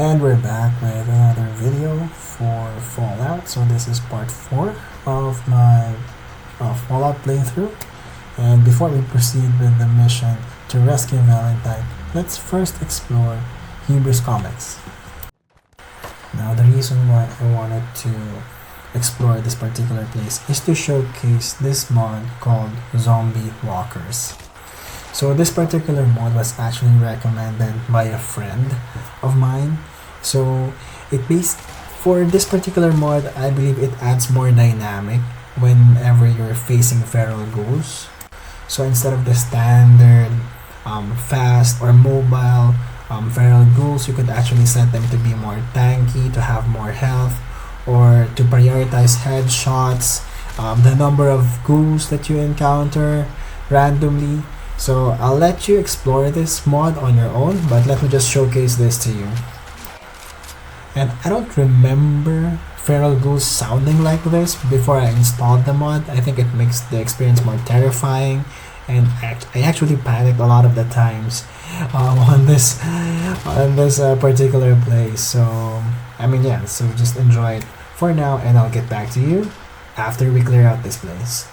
And we're back with another video for Fallout. So this is part 4 of my Fallout playthrough. And before we proceed with the mission to rescue Valentine, let's first explore Hebrews Comics. Now the reason why I wanted to explore this particular place is to showcase this mod called Zombie Walkers. So this particular mod was actually recommended by a friend of mine. So for this particular mod, I believe it adds more dynamic whenever you're facing feral ghouls. So instead of the standard fast or mobile feral ghouls, you could actually set them to be more tanky, to have more health, or to prioritize headshots, the number of ghouls that you encounter randomly. So I'll let you explore this mod on your own, but let me just showcase this to you. And I don't remember feral ghouls sounding like this before I installed the mod. I think it makes the experience more terrifying, and I actually panicked a lot of the times on this particular place. So I mean, yeah, so just enjoy it for now, and I'll get back to you after we clear out this place.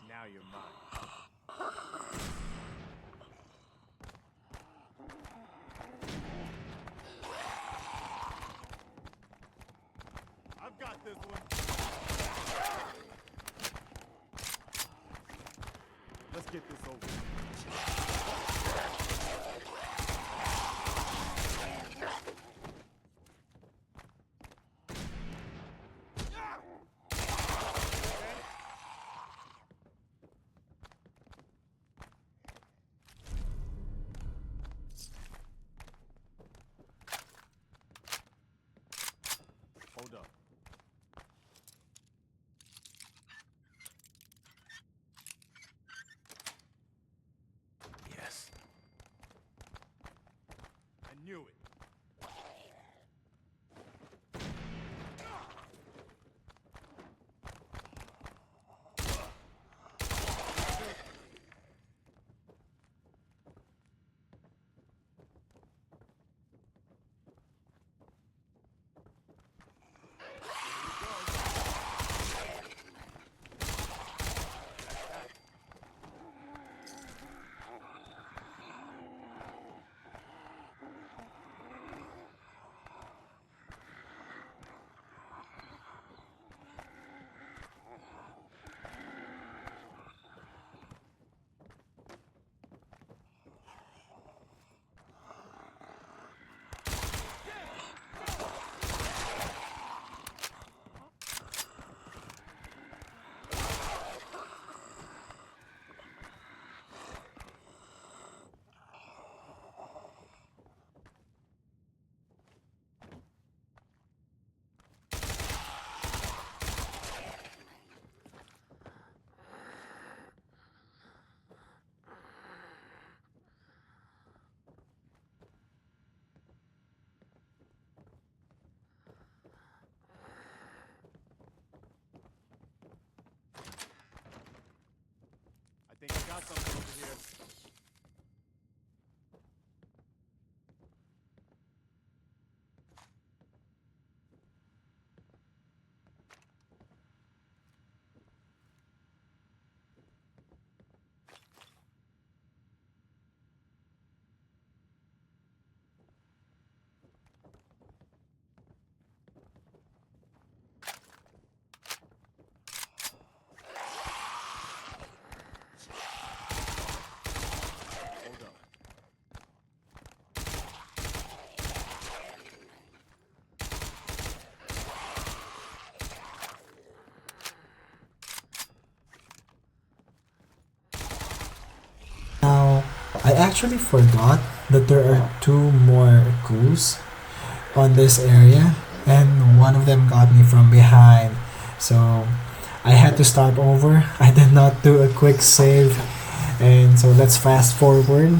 Now you're mine. I've got this one. Let's get this over. Hold up. Yes. I knew it. I think I got something over here. Hold up. Now, I actually forgot that there are two more ghouls on this area, and one of them got me from behind. So I had to start over. I did not do a quick save, and so let's fast forward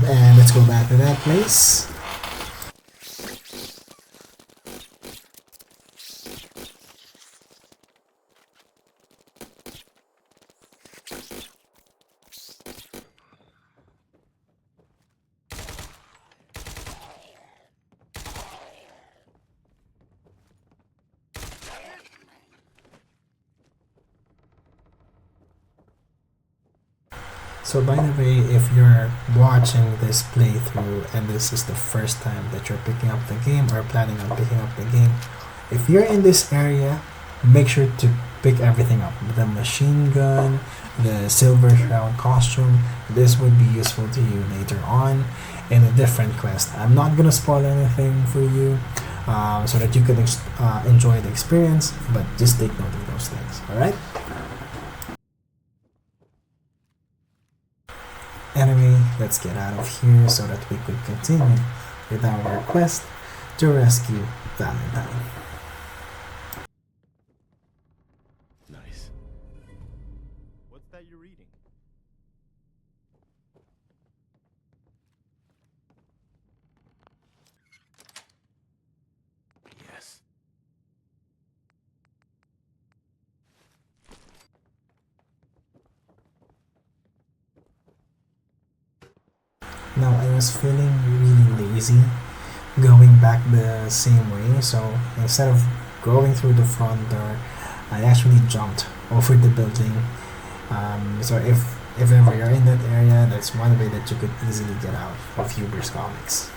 and let's go back to that place. So by the way, if you're watching this playthrough and this is the first time that you're picking up the game or planning on picking up the game, if you're in this area, make sure to pick everything up. The machine gun, the silver shroud costume, this would be useful to you later on in a different quest. I'm not gonna spoil anything for you so that you can enjoy the experience, but just take note of those things, alright? Anyway, let's get out of here so that we could continue with our quest to rescue Valentine. Nice. What's that you're reading? Yes. Now, I was feeling really lazy going back the same way, so instead of going through the front door, I actually jumped over the building. So if ever you're in that area, that's one way that you could easily get out of Huber's Comics.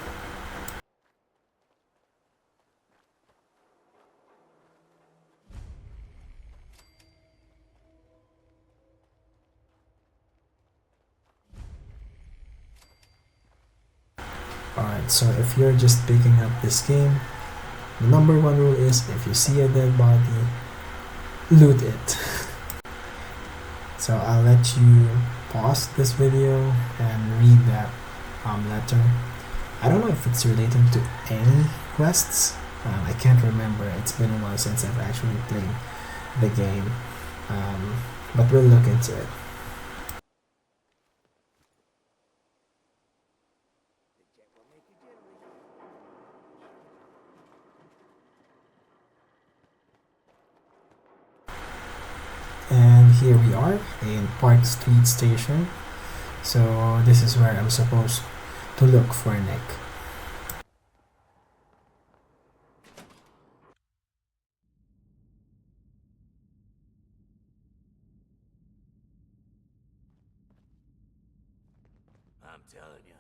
Alright, so if you're just picking up this game, the number one rule is if you see a dead body, loot it. So I'll let you pause this video and read that letter. I don't know if it's related to any quests. I can't remember. It's been a while since I've actually played the game. But we'll look into it. And here we are in Park Street Station. So this is where I'm supposed to look for Nick. I'm telling you,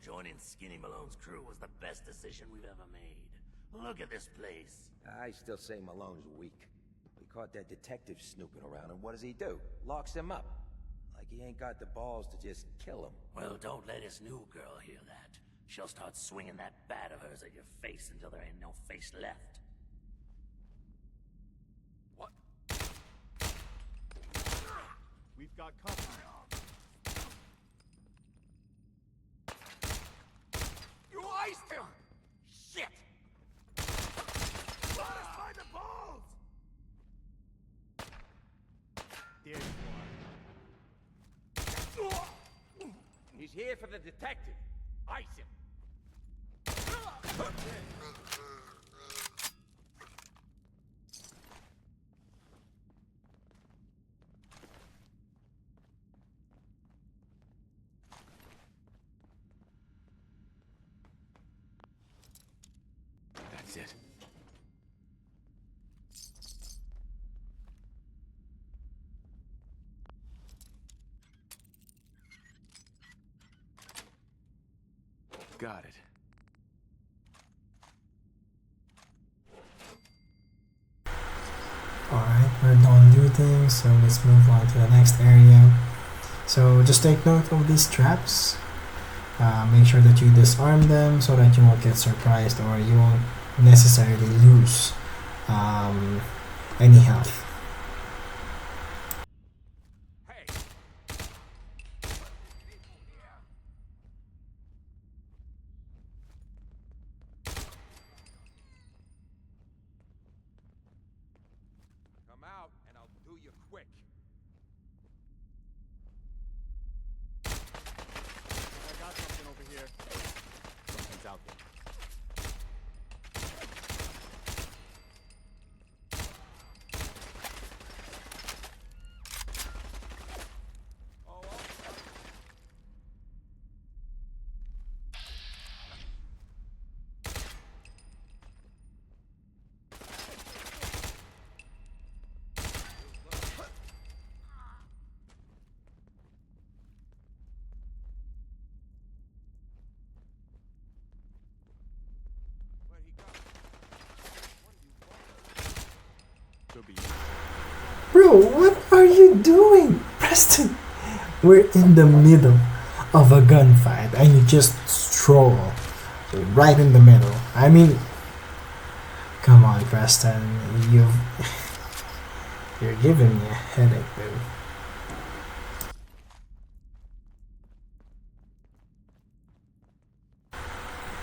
joining Skinny Malone's crew was the best decision we've ever made. Look at this place. I still say Malone's weak. We caught that detective snooping around, and what does he do? Locks him up. Like he ain't got the balls to just kill him. Well, don't let his new girl hear that. She'll start swinging that bat of hers at your face until there ain't no face left. What? We've got company. You iced him! Shit! Let us find the balls! There you are. He's here for the detective. Ice him. That's it. Got it. Alright, we're done looting, so let's move on to the next area. So just take note of these traps. Make sure that you disarm them so that you won't get surprised or you won't necessarily lose any health. Hey! Come out, and I'll do you quick. I got something over here. Something's out there. Oh, Could be. Bro, what are you doing? Preston, we're in the middle of a gunfight and you just stroll right in the middle. I mean, come on, Preston, you're giving me a headache, dude.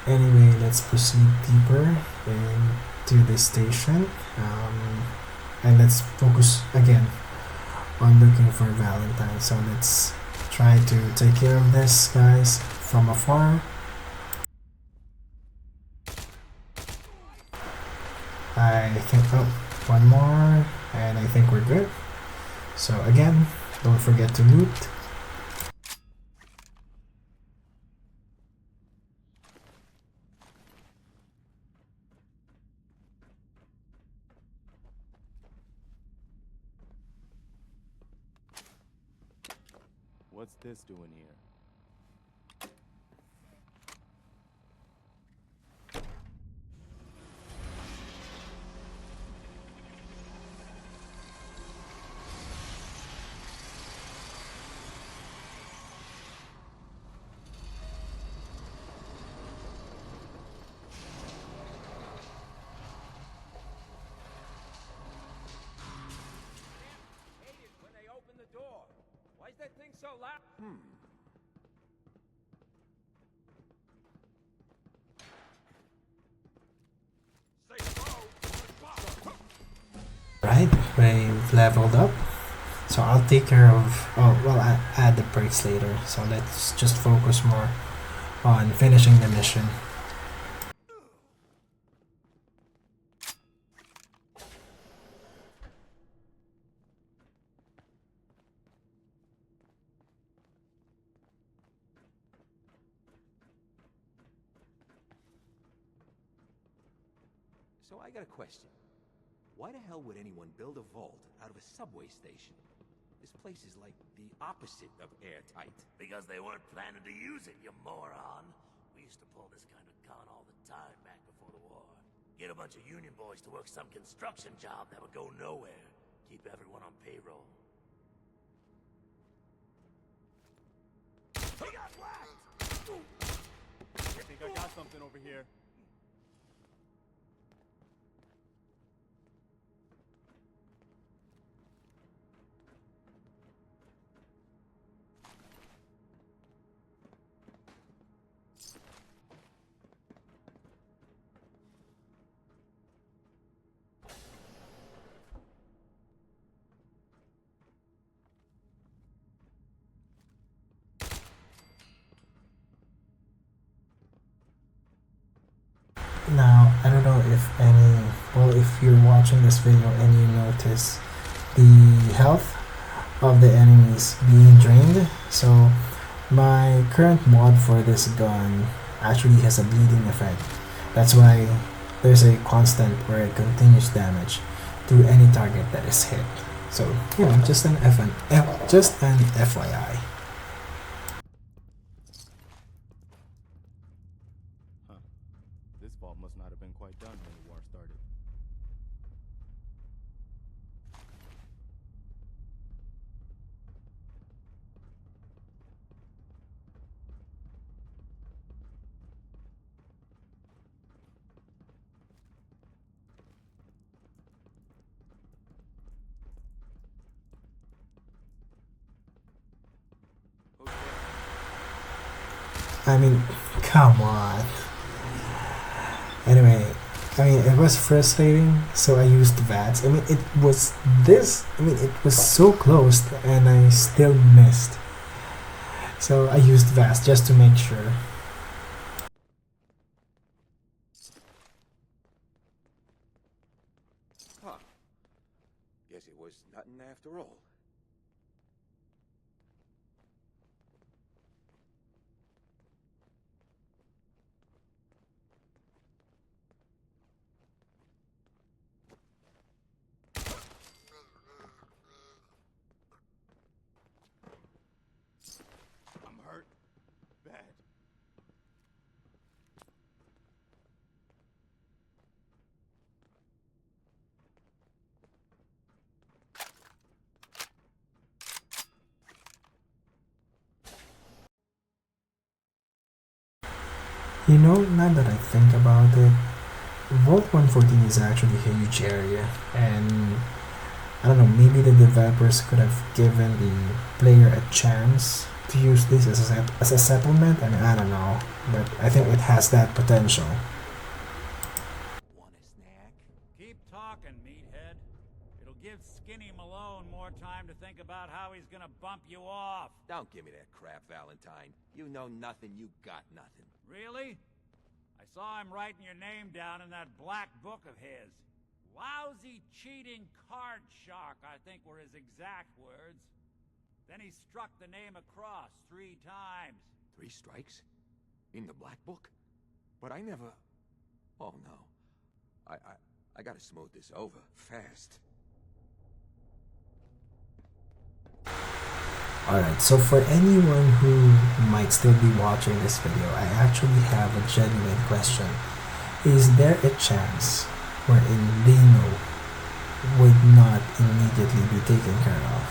Anyway, let's proceed deeper into the station, and let's focus again on looking for Valentine. So let's try to take care of this, guys, from afar. I think, oh, one more, and I think we're good. So again, don't forget to loot. What's this doing here? Hate it when they open the door. Why is that thing so loud? Right, we've leveled up. So I'll take care of, oh, well, I add the perks later. So let's just focus more on finishing the mission. So I got a question. Why the hell would anyone build a vault out of a subway station? This place is like the opposite of airtight. Because they weren't planning to use it, you moron. We used to pull this kind of con all the time back before the war. Get a bunch of union boys to work some construction job that would go nowhere. Keep everyone on payroll. We got whacked! I think I got something over here. Now, I don't know if if you're watching this video and you notice the health of the enemies being drained. So my current mod for this gun actually has a bleeding effect. That's why there's a constant where it continues damage to any target that is hit. So, you know, just an FYI. Huh. This vault must not have been quite done when the war started. I mean, come on. Anyway, I mean, it was frustrating, so I used VATS. I mean, it was so close, and I still missed. So I used VATS just to make sure. Huh. Guess it was nothing after all. I'm hurt. Bad. You know, now that I think about it, Vault 114 is actually a huge area, and I don't know, maybe the developers could have given the player a chance to use this as a settlement. I mean, I don't know, but I think it has that potential. Want a snack? Keep talking, meathead. It'll give Skinny Malone more time to think about how he's gonna bump you off. Don't give me that crap, Valentine. You know nothing, you got nothing. Really? I saw him writing your name down in that black book of his. Lousy, cheating card shark, I think were his exact words. Then he struck the name across 3 times. 3 strikes? In the black book? But I never... Oh, no. I gotta smooth this over, fast. Alright, so for anyone who might still be watching this video, I actually have a genuine question. Is there a chance wherein Dino would not immediately be taken care of?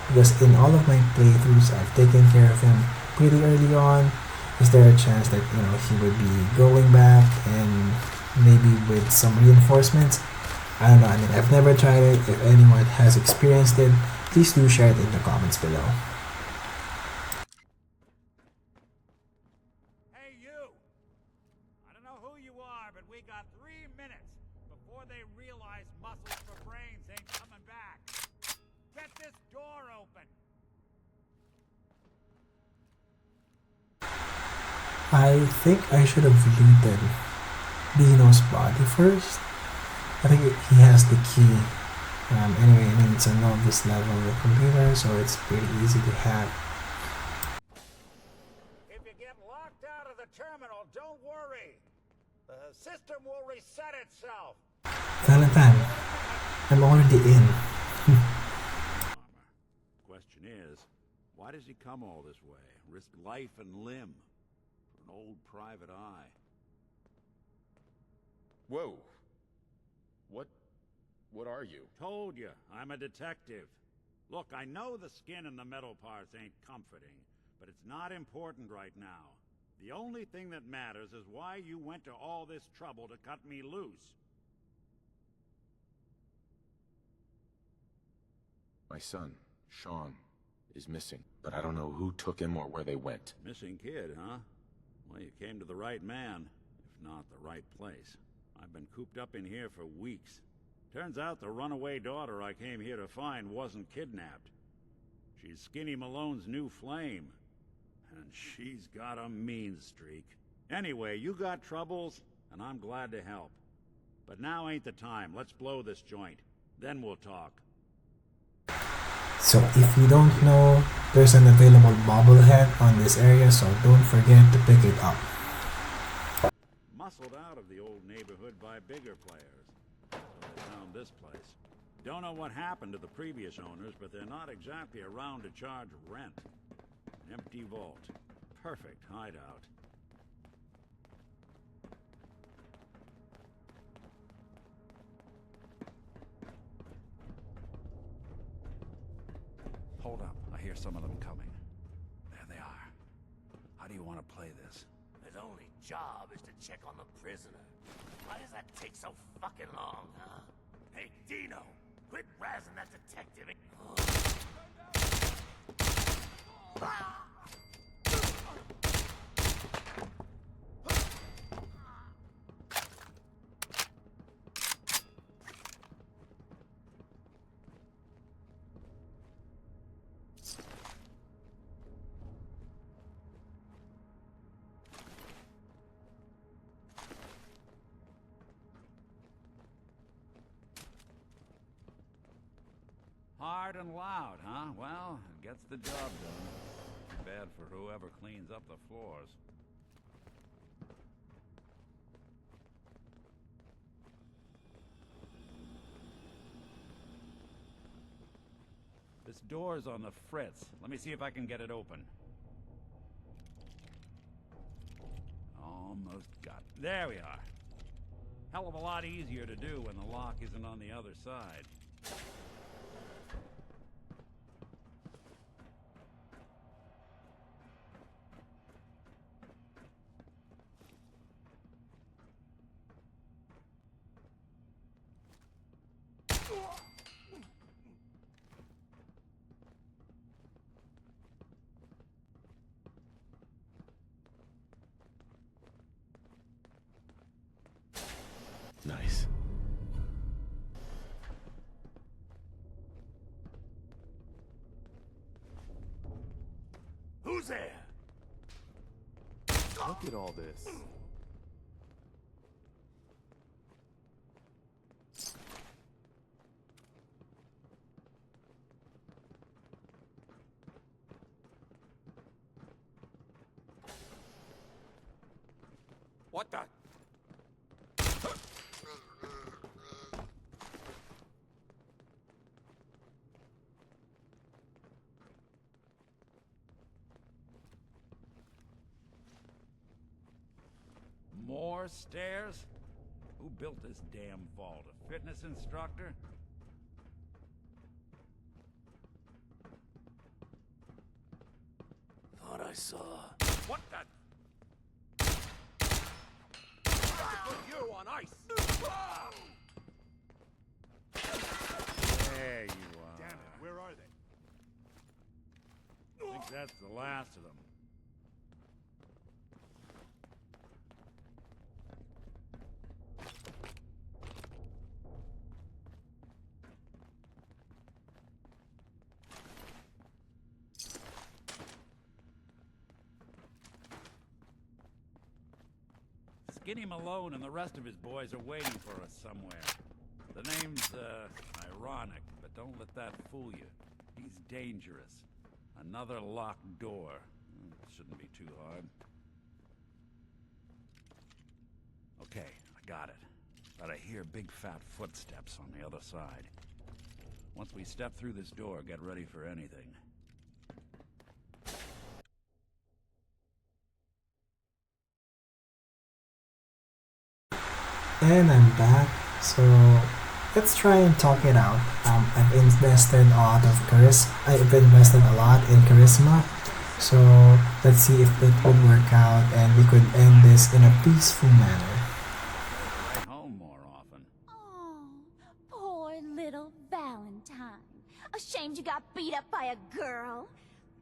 Because in all of my playthroughs, I've taken care of him pretty early on. Is there a chance that, you know, he would be going back and maybe with some reinforcements? I don't know. I mean, I've never tried it. If anyone has experienced it, please do share it in the comments below. Hey, you! I don't know who you are, but we got 3 minutes before they realize muscles for brains ain't coming back. Get this door open! I think I should have looted Dino's body first. I think he has the key. Anyway, I mean, it's a novice level of computer, so it's pretty easy to hack. If you get locked out of the terminal, don't worry. The system will reset itself. Valentine, I'm already in. Question is, why does he come all this way? Risk life and limb for an old private eye. Whoa. What are you? Told you, I'm a detective. Look, I know the skin and the metal parts ain't comforting, but it's not important right now. The only thing that matters is why you went to all this trouble to cut me loose. My son, Sean, is missing, but I don't know who took him or where they went. Missing kid, huh? Well, you came to the right man, if not the right place. I've been cooped up in here for weeks. Turns out the runaway daughter I came here to find wasn't kidnapped. She's Skinny Malone's new flame. And she's got a mean streak. Anyway, you got troubles, and I'm glad to help. But now ain't the time. Let's blow this joint. Then we'll talk. So if you don't know, there's an available bobblehead on this area, so don't forget to pick it up. Muscled out of the old neighborhood by bigger players. So they found this place. Don't know what happened to the previous owners, but they're not exactly around to charge rent. Empty vault. Perfect hideout. Hold up. I hear some of them coming. There they are. How do you want to play this? His only job is to check on the prisoner. Why does that take so fucking long, huh? Hey, Dino, quit razzing that detective. Ah! Hard and loud, huh? Well, it gets the job done. Too bad for whoever cleans up the floors. This door's on the fritz. Let me see if I can get it open. Almost got... There we are. Hell of a lot easier to do when the lock isn't on the other side. Nice. Who's there? Look at all this. What the? More stairs? Who built this damn vault? A fitness instructor? Thought I saw. What the? Put you on ice. There you are. Damn it, where are they? I think that's the last of them. Skinny Malone and the rest of his boys are waiting for us somewhere. The name's, ironic, but don't let that fool you. He's dangerous. Another locked door. Shouldn't be too hard. Okay, I got it. But I hear big fat footsteps on the other side. Once we step through this door, get ready for anything. And I'm back, so let's try and talk it out. I've invested a lot in charisma, so let's see if it would work out and we could end this in a peaceful manner. Stay home more often. Oh, poor little Valentine. Ashamed you got beat up by a girl?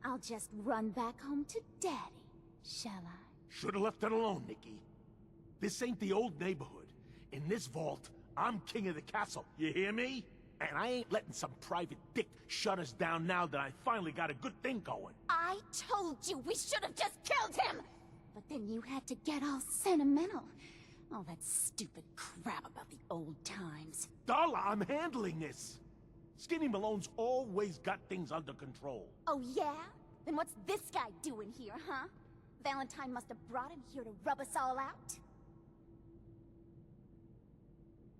I'll just run back home to Daddy, shall I? Should've left it alone, Nikki. This ain't the old neighborhood. In this vault, I'm king of the castle. You hear me? And I ain't letting some private dick shut us down now that I finally got a good thing going. I told you we should have just killed him! But then you had to get all sentimental. All that stupid crap about the old times. Darla, I'm handling this. Skinny Malone's always got things under control. Oh yeah? Then what's this guy doing here, huh? Valentine must have brought him here to rub us all out?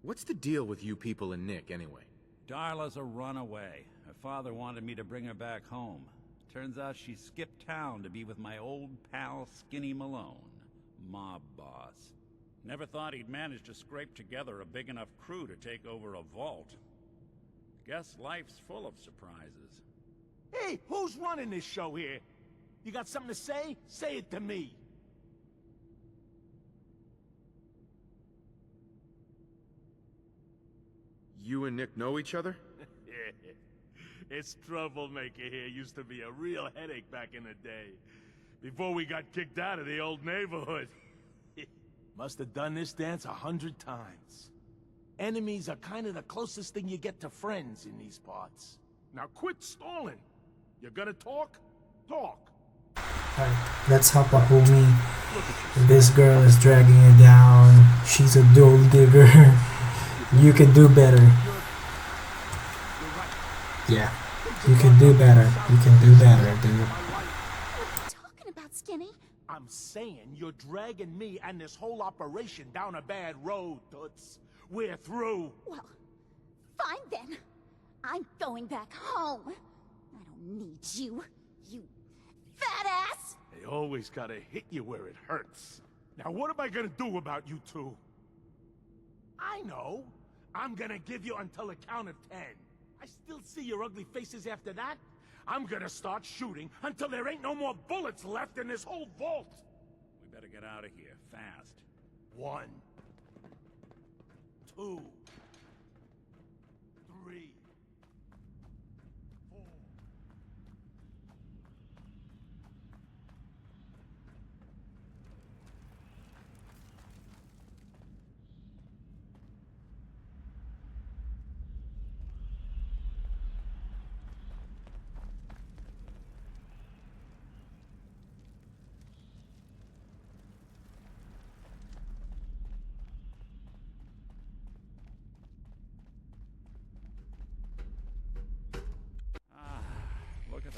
What's the deal with you people and Nick, anyway? Darla's a runaway. Her father wanted me to bring her back home. Turns out she skipped town to be with my old pal Skinny Malone, mob boss. Never thought he'd manage to scrape together a big enough crew to take over a vault. Guess life's full of surprises. Hey, who's running this show here? You got something to say? Say it to me. You and Nick know each other? This troublemaker here used to be a real headache back in the day. Before we got kicked out of the old neighborhood. Must have done this dance 100 times. Enemies are kind of the closest thing you get to friends in these parts. Now quit stalling. You're gonna talk? Talk. Alright, let's help a homie. This girl is dragging her down. She's a gold digger. You can do better. Yeah, you can do better. You can do better, dude. What are you talking about, Skinny? I'm saying you're dragging me and this whole operation down a bad road, Toots. We're through. Well, fine then. I'm going back home. I don't need you, you fat ass! They always gotta hit you where it hurts. Now what am I gonna do about you two? I know. I'm gonna give you until the count of 10. I still see your ugly faces after that. I'm gonna start shooting until there ain't no more bullets left in this whole vault. We better get out of here, fast. 1, 2,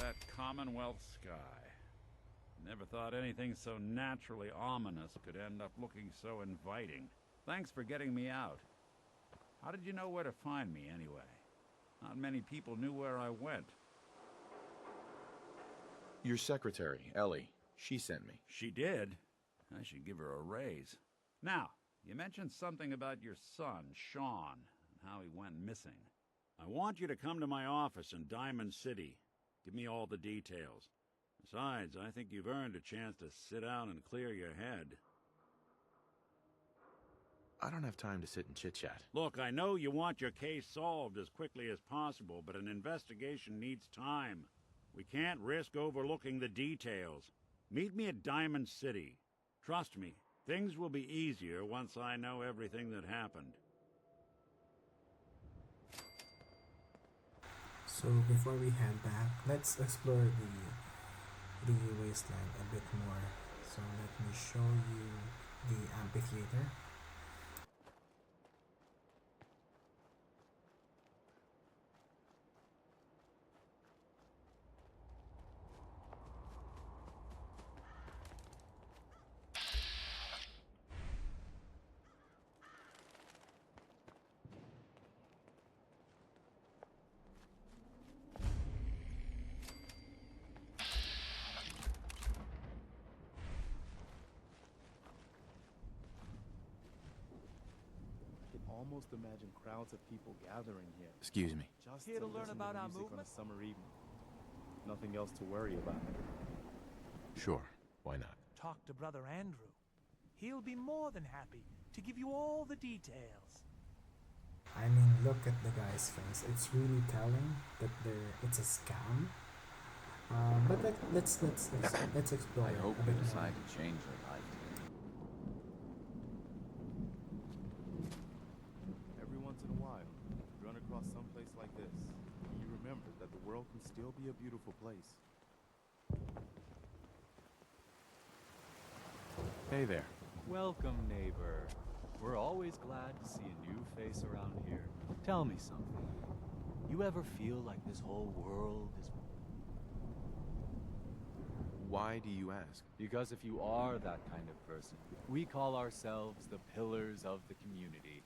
that Commonwealth sky. Never thought anything so naturally ominous could end up looking so inviting. Thanks for getting me out. How did you know where to find me, anyway? Not many people knew where I went. Your secretary, Ellie, she sent me. She did? I should give her a raise. Now, you mentioned something about your son, Sean, and how he went missing. I want you to come to my office in Diamond City. Give me all the details. Besides, I think you've earned a chance to sit down and clear your head. I don't have time to sit and chit-chat. Look, I know you want your case solved as quickly as possible, but an investigation needs time. We can't risk overlooking the details. Meet me at Diamond City. Trust me, things will be easier once I know everything that happened. So before we head back, let's explore the wasteland a bit more. So let me show you the amphitheater. Almost imagine crowds of people gathering here. Excuse me. Just Here to learn listen about the our music movement? on a summer evening. Nothing else to worry about. Sure, why not? Talk to Brother Andrew. He'll be more than happy to give you all the details. I mean, look at the guy's face. It's really telling that it's a scam. But let's explore I hope a you bit decide more. to change your life. Every once in a while, you run across some place like this, and you remember that the world can still be a beautiful place. Hey there. Welcome, neighbor. We're always glad to see a new face around here. Tell me something. You ever feel like this whole world is... Why do you ask? Because if you are that kind of person, we call ourselves the Pillars of the Community.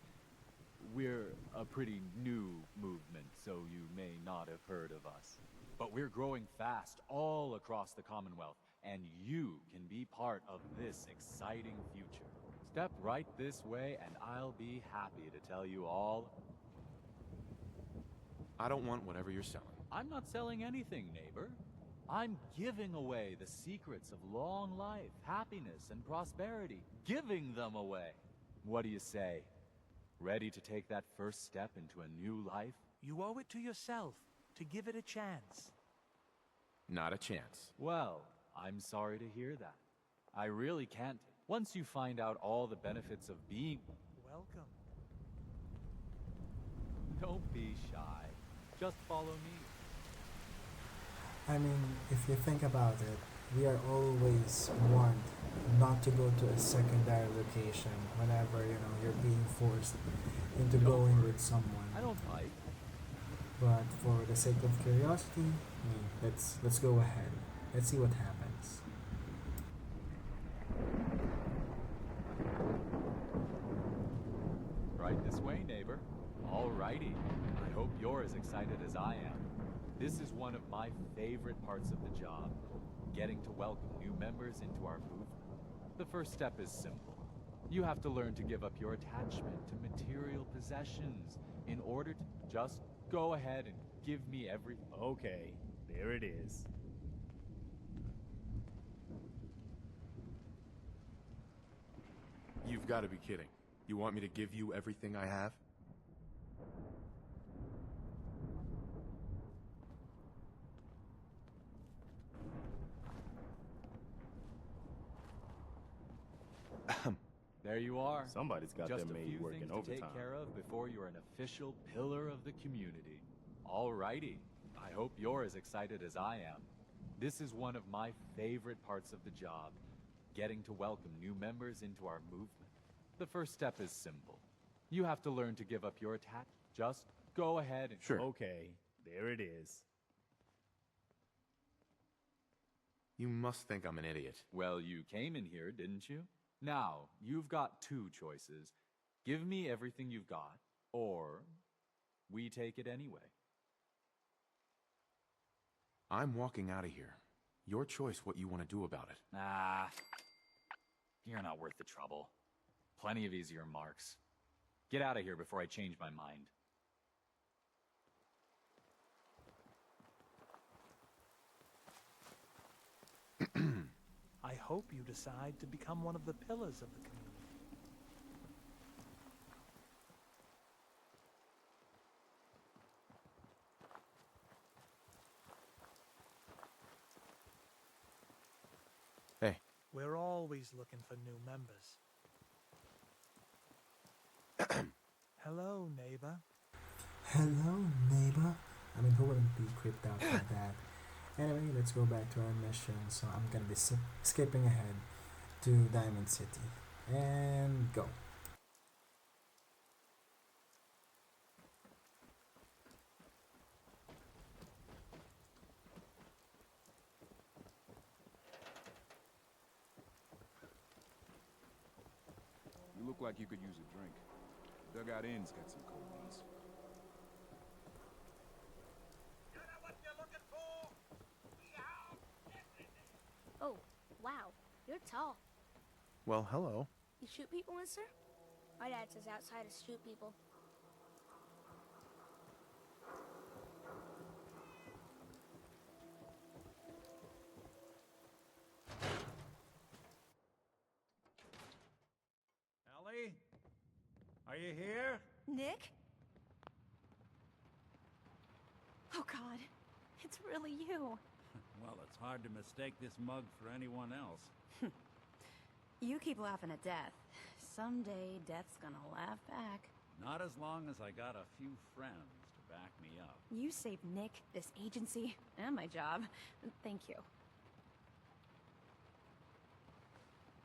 We're a pretty new movement, so you may not have heard of us. But we're growing fast all across the Commonwealth, and you can be part of this exciting future. Step right this way, and I'll be happy to tell you all. I don't want whatever you're selling. I'm not selling anything, neighbor. I'm giving away the secrets of long life, happiness, and prosperity. Giving them away. What do you say? Ready to take that first step into a new life? You owe it to yourself to give it a chance. Not a chance. Well, I'm sorry to hear that. I really can't. Once you find out all the benefits of being... Welcome. Don't be shy. Just follow me. I mean, if you think about it, we are always warned not to go to a secondary location whenever, you're being forced into going with someone. I don't bite. But for the sake of curiosity, let's go ahead. Let's see what happens. Right this way, neighbor. Alrighty. I hope you're as excited as I am. This is one of my favorite parts of the job. Getting to welcome new members into our movement. The first step is simple. You have to learn to give up your attachment to material possessions in order to just go ahead and give me every... Okay, there it is. You've got to be kidding. You want me to give you everything I have? There you are. Somebody's got Just their a maid few working things to overtime. take care of before you're an official pillar of the community. Alrighty. I hope you're as excited as I am. This is one of my favorite parts of the job. Getting to welcome new members into our movement. The first step is simple. You have to learn to give up your attach. Just go ahead and... Sure. Okay, there it is. You must think I'm an idiot. Well, you came in here, didn't you? Now, you've got two choices. Give me everything you've got, or we take it anyway. I'm walking out of here. Your choice what you want to do about it. Ah, you're not worth the trouble. Plenty of easier marks. Get out of here before I change my mind. I hope you decide to become one of the pillars of the community. Hey. We're always looking for new members. Hello, neighbor. Hello, neighbor. I mean, who wouldn't be creeped out by that? Anyway, let's go back to our mission. So I'm gonna be skipping ahead to Diamond City. And go. You look like you could use a drink. Dugout Inn's got some cold ones. Oh, wow. You're tall. Well, hello. You shoot people, mister? My dad says outsiders shoot people. Ellie? Are you here? Nick? Oh, God. It's really you. Well, it's hard to mistake this mug for anyone else. You keep laughing at death. Someday, death's gonna laugh back. Not as long as I got a few friends to back me up. You saved Nick, this agency, and my job. Thank you.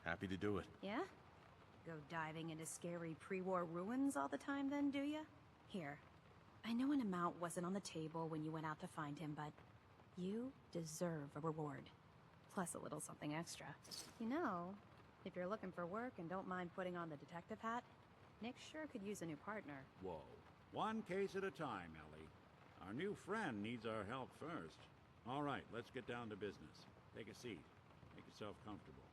Happy to do it. Yeah? Go diving into scary pre-war ruins all the time then, do ya? Here. I know an amount wasn't on the table when you went out to find him, but you deserve a reward. Plus a little something extra. You know, if you're looking for work and don't mind putting on the detective hat, Nick sure could use a new partner. Whoa. One case at a time, Ellie. Our new friend needs our help first. All right, let's get down to business. Take a seat. Make yourself comfortable.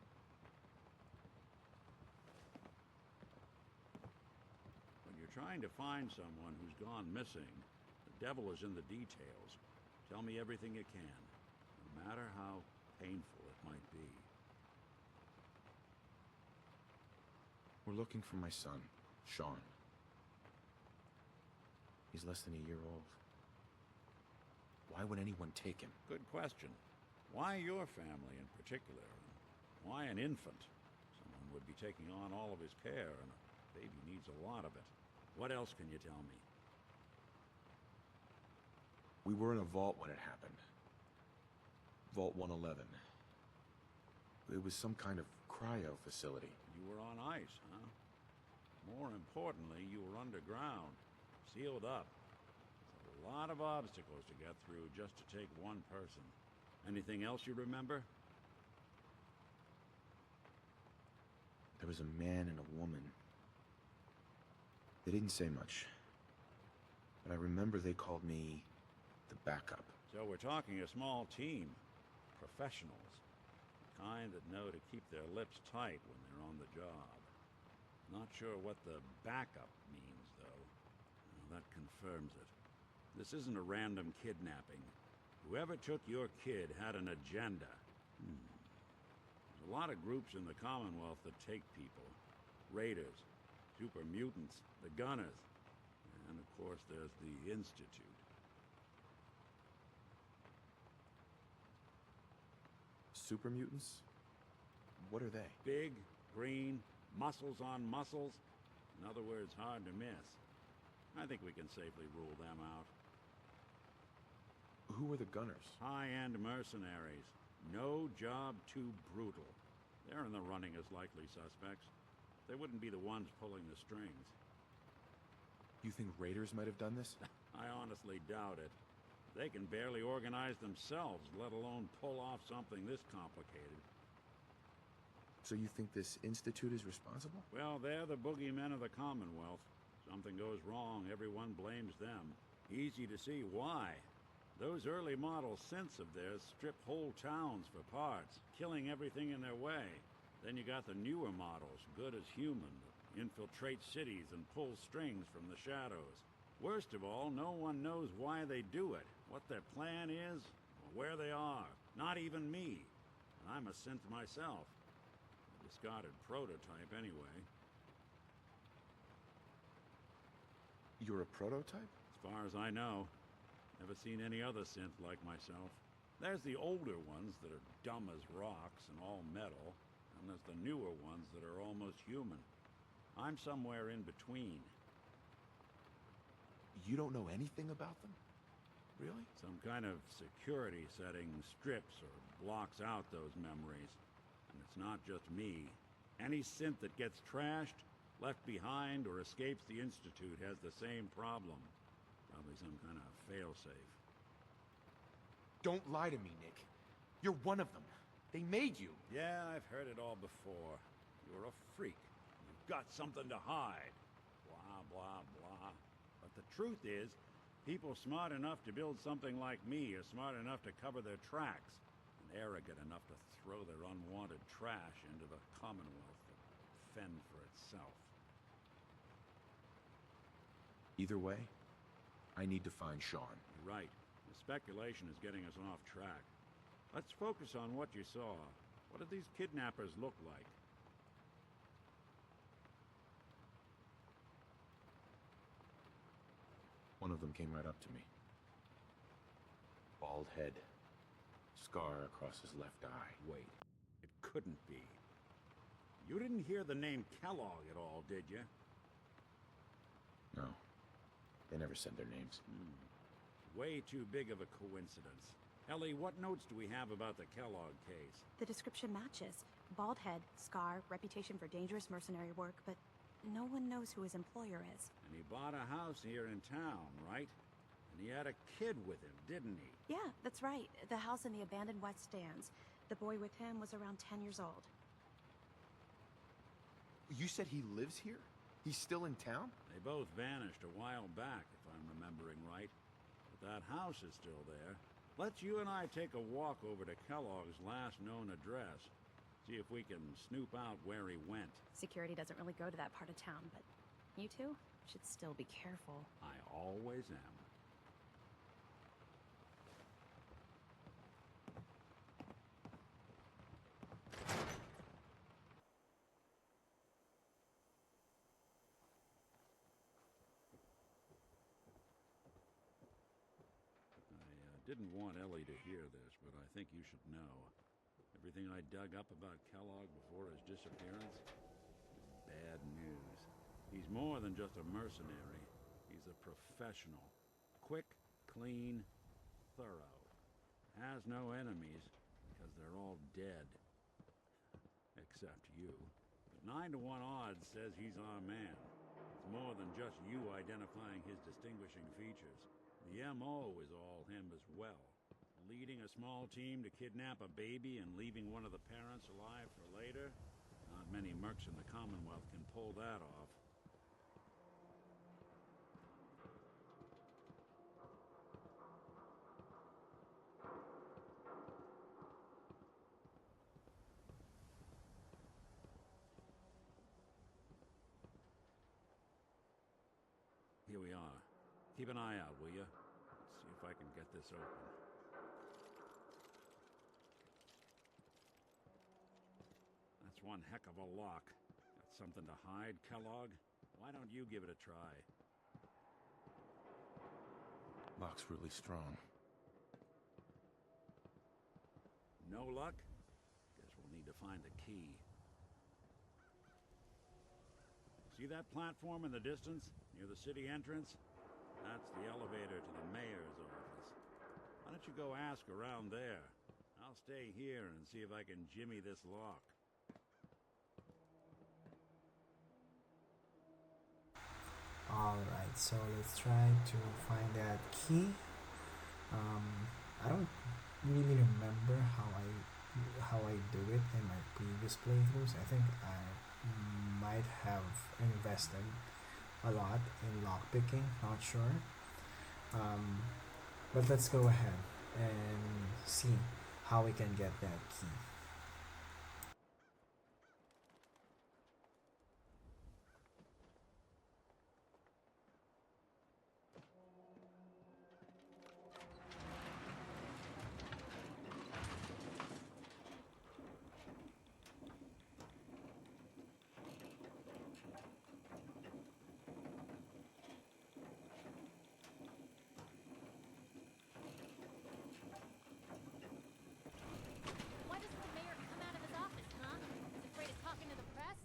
When you're trying to find someone who's gone missing, the devil is in the details. Tell me everything you can, no matter how painful it might be. We're looking for my son, Sean. He's less than a year old. Why would anyone take him? Good question. Why your family in particular? Why an infant? Someone would be taking on all of his care, and a baby needs a lot of it. What else can you tell me? We were in a vault when it happened. Vault 111. It was some kind of cryo facility. You were on ice, huh? More importantly, you were underground, sealed up. It's a lot of obstacles to get through just to take one person. Anything else you remember? There was a man and a woman. They didn't say much. But I remember they called me the backup. So we're talking a small team. Professionals. The kind that know to keep their lips tight when they're on the job. Not sure what the backup means, though. Well, that confirms it. This isn't a random kidnapping. Whoever took your kid had an agenda. There's a lot of groups in the Commonwealth that take people. Raiders, super mutants, the Gunners, and of course there's the Institute. Super mutants? What are they? Big, green, muscles on muscles. In other words, hard to miss. I think we can safely rule them out. Who are the Gunners? High-end mercenaries. No job too brutal. They're in the running as likely suspects. They wouldn't be the ones pulling the strings. You think raiders might have done this? I honestly doubt it. They can barely organize themselves, let alone pull off something this complicated. So you think this Institute is responsible? Well, they're the boogeymen of the Commonwealth. Something goes wrong, everyone blames them. Easy to see why. Those early model synths of theirs strip whole towns for parts, killing everything in their way. Then you got the newer models, good as human, that infiltrate cities and pull strings from the shadows. Worst of all, no one knows why they do it, what their plan is, or where they are. Not even me. And I'm a synth myself. A discarded prototype, anyway. You're a prototype? As far as I know. Never seen any other synth like myself. There's the older ones that are dumb as rocks and all metal, and there's the newer ones that are almost human. I'm somewhere in between. You don't know anything about them? Really? Some kind of security setting strips or blocks out those memories. And it's not just me. Any synth that gets trashed, left behind, or escapes the Institute has the same problem. Probably some kind of failsafe. Don't lie to me, Nick. You're one of them. They made you. Yeah, I've heard it all before. You're a freak. You've got something to hide. Blah, blah, blah. But the truth is, people smart enough to build something like me are smart enough to cover their tracks, and arrogant enough to throw their unwanted trash into the Commonwealth to fend for itself. Either way, I need to find Sean. You're right. The speculation is getting us off track. Let's focus on what you saw. What did these kidnappers look like? One of them came right up to me. Bald head. Scar across his left eye. Wait. It couldn't be. You didn't hear the name Kellogg at all, did you? No. They never said their names. Way too big of a coincidence. Ellie, what notes do we have about the Kellogg case? The description matches. Bald head, scar, reputation for dangerous mercenary work, but no one knows who his employer is. And he bought a house here in town, right? And he had a kid with him, didn't he? Yeah, that's right. The house in the abandoned West Stands. The boy with him was around 10 years old. You said he lives here? He's still in town? They both vanished a while back, if I'm remembering right. But that house is still there. Let's you and I take a walk over to Kellogg's last known address. See if we can snoop out where he went. Security doesn't really go to that part of town, but you two should still be careful. I always am. Didn't want Ellie to hear this, but I think you should know. Everything I dug up about Kellogg before his disappearance is bad news. He's more than just a mercenary. He's a professional. Quick, clean, thorough. Has no enemies, because they're all dead. Except you. But 9 to 1 odds says he's our man. It's more than just you identifying his distinguishing features. The M.O. is all him as well. Leading a small team to kidnap a baby and leaving one of the parents alive for later? Not many mercs in the Commonwealth can pull that off. Here we are. Keep an eye out, will you? Let's see if I can get this open. That's one heck of a lock. Got something to hide, Kellogg? Why don't you give it a try? Lock's really strong. No luck? Guess we'll need to find the key. See that platform in the distance, near the city entrance? That's the elevator to the mayor's office. Why don't you go ask around there? I'll stay here and see if I can jimmy this lock. Alright, so let's try to find that key. Um, I don't really remember how I do it in my previous playthroughs. I think I might have invested a lot in lockpicking, not sure. Um, but let's go ahead and see how we can get that key. Why doesn't the mayor come out of his office, huh? He's afraid of talking to the press?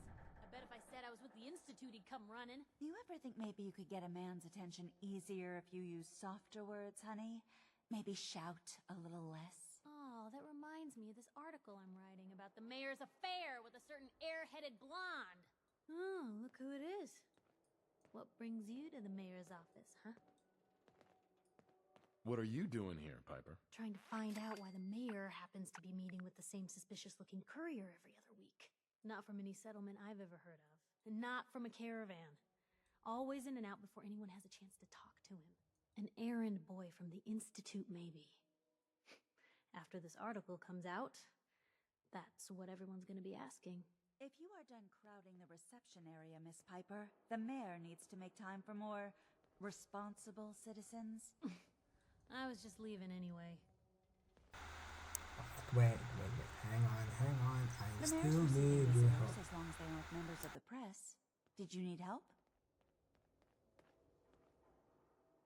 I bet if I said I was with the Institute, he'd come running. Do you ever think maybe you could get a man's attention easier if you use softer words, honey? Maybe shout a little less? Oh, that reminds me of this article I'm writing about the mayor's affair with a certain airheaded blonde. Oh, look who it is. What brings you to the mayor's office, huh? What are you doing here, Piper? Trying to find out why the mayor happens to be meeting with the same suspicious-looking courier every other week. Not from any settlement I've ever heard of. And not from a caravan. Always in and out before anyone has a chance to talk to him. An errand boy from the Institute, maybe. After this article comes out, that's what everyone's gonna be asking. If you are done crowding the reception area, Miss Piper, the mayor needs to make time for more responsible citizens. I was just leaving anyway. Wait. Hang on. I The still mayor's receiving need your help. visitors as long as they aren't members of the press. Did you need help?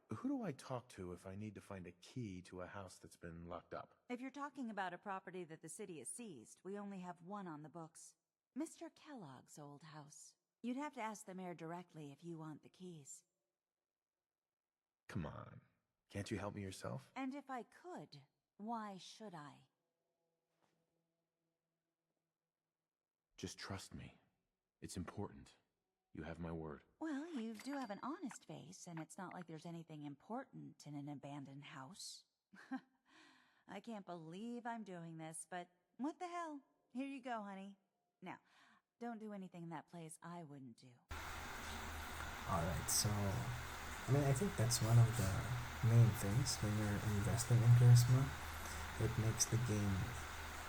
Who do I talk to if I need to find a key to a house that's been locked up? If you're talking about a property that the city has seized, we only have one on the books. Mr. Kellogg's old house. You'd have to ask the mayor directly if you want the keys. Come on. Can't you help me yourself? And if I could, why should I? Just trust me. It's important. You have my word. Well, you do have an honest face, and it's not like there's anything important in an abandoned house. I can't believe I'm doing this, but what the hell? Here you go, honey. Now, don't do anything in that place I wouldn't do. Alright, so I think that's one of the main things when you're investing in charisma. It makes the game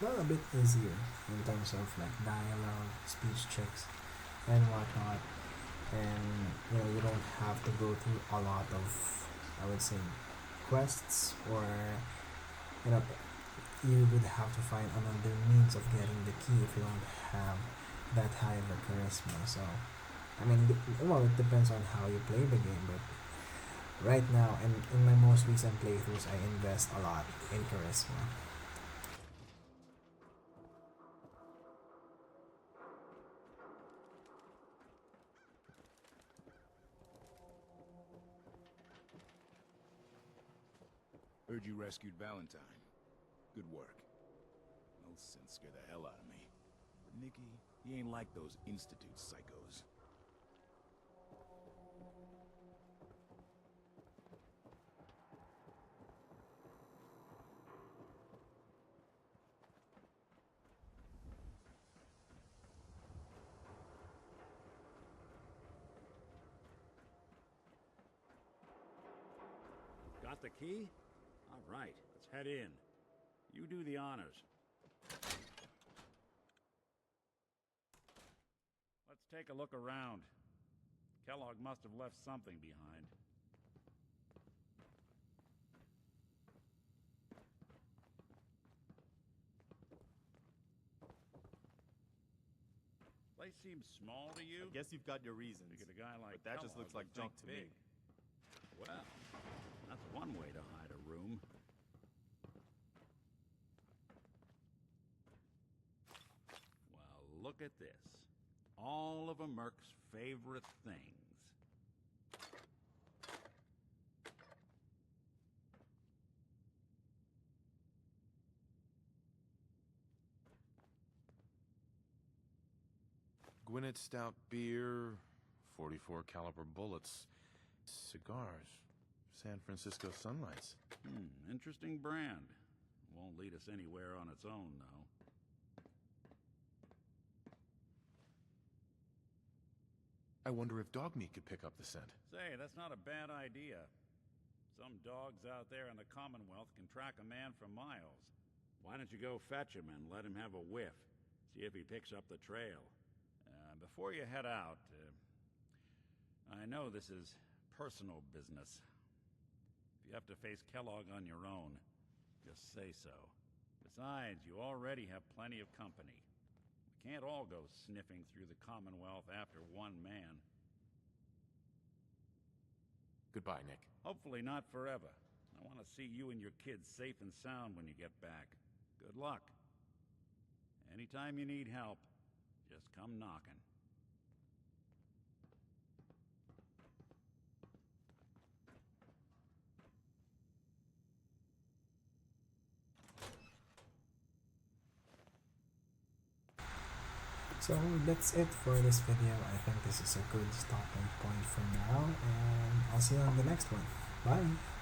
a bit easier in terms of like dialogue, speech checks, and whatnot. And you don't have to go through a lot of, I would say, quests, or you would have to find another means of getting the key if you don't have that high of a charisma. So it depends on how you play the game, but right now, and in my most recent playthroughs, I invest a lot in charisma. Heard you rescued Valentine. Good work. Those synths scare the hell out of me. But Nikki, he ain't like those Institute psychos. Got the key? All right, let's head in. You do the honors. Let's take a look around. Kellogg must have left something behind. Place seems small to you? I guess you've got your reasons. Figured a guy like but that just Kellogg looks like would junk think to big. me. Well, that's one way to hide a room. Well, look at this. All of a Merc's favorite things. Gwinnett Stout beer, 44 caliber bullets, cigars, San Francisco Sunlights. Interesting brand. Won't lead us anywhere on its own, though. I wonder if dog meat could pick up the scent. Say, that's not a bad idea. Some dogs out there in the Commonwealth can track a man for miles. Why don't you go fetch him and let him have a whiff? See if he picks up the trail. Before you head out, I know this is personal business. If you have to face Kellogg on your own, just say so. Besides, you already have plenty of company. We can't all go sniffing through the Commonwealth after one man. Goodbye, Nick. Hopefully not forever. I want to see you and your kids safe and sound when you get back. Good luck. Anytime you need help, just come knocking. So that's it for this video. I think this is a good stopping point for now, and I'll see you on the next one. Bye!